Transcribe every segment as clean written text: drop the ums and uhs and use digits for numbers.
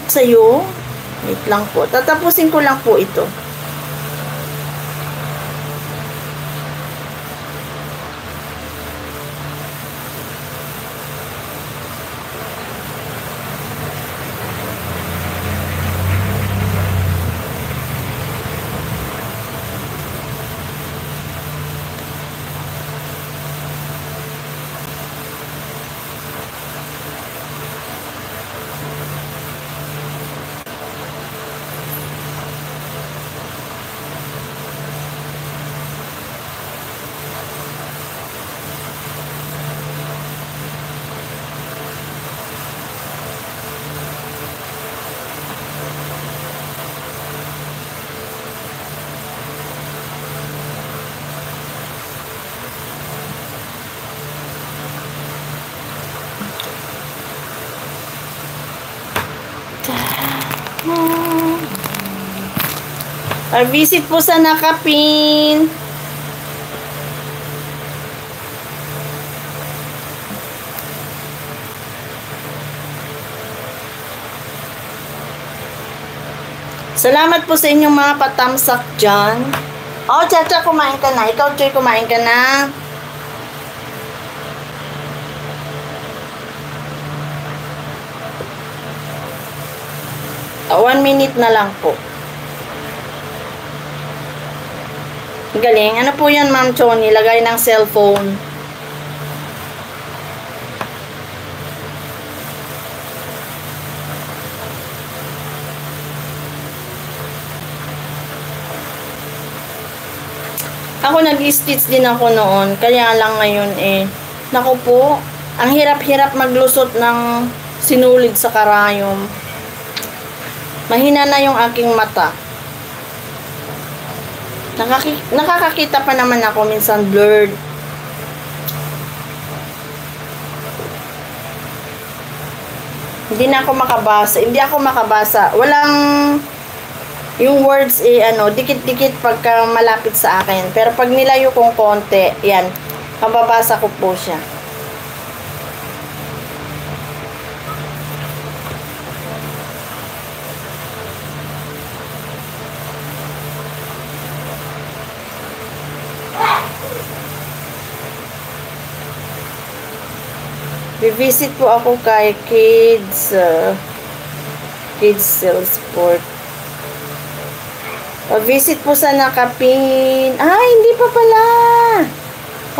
sa'yo. Wait lang po. Tatapusin ko lang po ito. Visit po sa nakapin. Salamat po sa inyong mga patamsak dyan. Oh, Chacha, kumain ka na. Ikaw, Choy, kumain ka na. Oh, 1 minute na lang po. Galing. Ano po yan, Ma'am Choni? Lagay ng cellphone. Ako nag-stitch din ako noon. Kaya lang ngayon naku po, ang hirap-hirap maglusot ng sinulid sa karayom. Mahina na yung aking mata. Nakakakita pa naman ako, minsan blurred. Hindi ako makabasa. Walang yung words dikit-dikit pagka malapit sa akin. Pero pag nilayo kong konti, yan, mababasa ko po siya. Visit po ako kay Kids Salesport. Visit po sa nakapin. Hindi pa pala.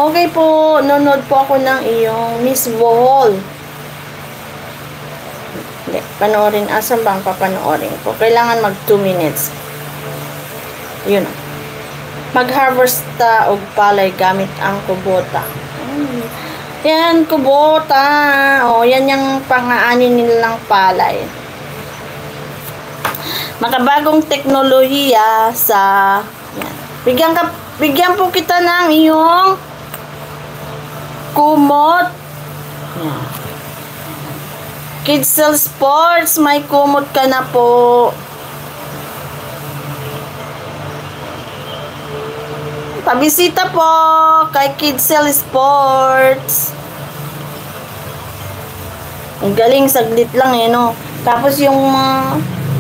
Okay po, nanonood po ako ng iyong Miss Wall. Hindi, panoorin. Asan bang papanoorin ko? Kailangan mag 2 minutes. Yun. Mag-harvest og palay gamit ang kubota. Yan, kubota. Yan yung pang-aani nilang palay. Makabagong teknolohiya sa yan. Bigyan po kita ng iyong kumot. Yan. Kids Sports, may kumot ka na po. Pabisita po kay Kids Sports. Ang galing, saglit lang no. Tapos yung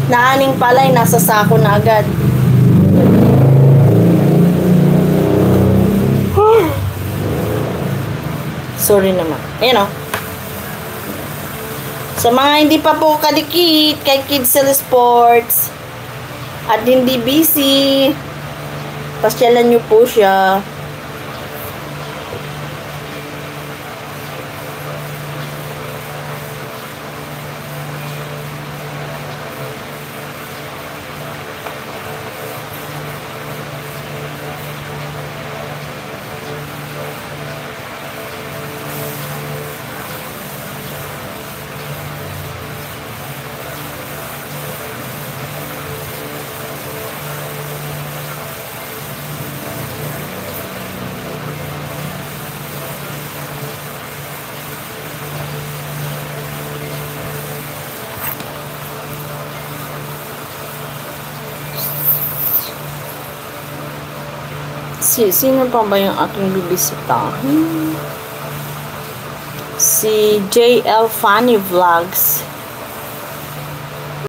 naaning palay nasa sako na agad. Sorry naman. Ayan Sa mga hindi pa po kadikit kay Kids Sports at hindi busy, pasyalan nyo po siya. Sino pa ba yung aking bibisitahin? Si JL Funny Vlogs.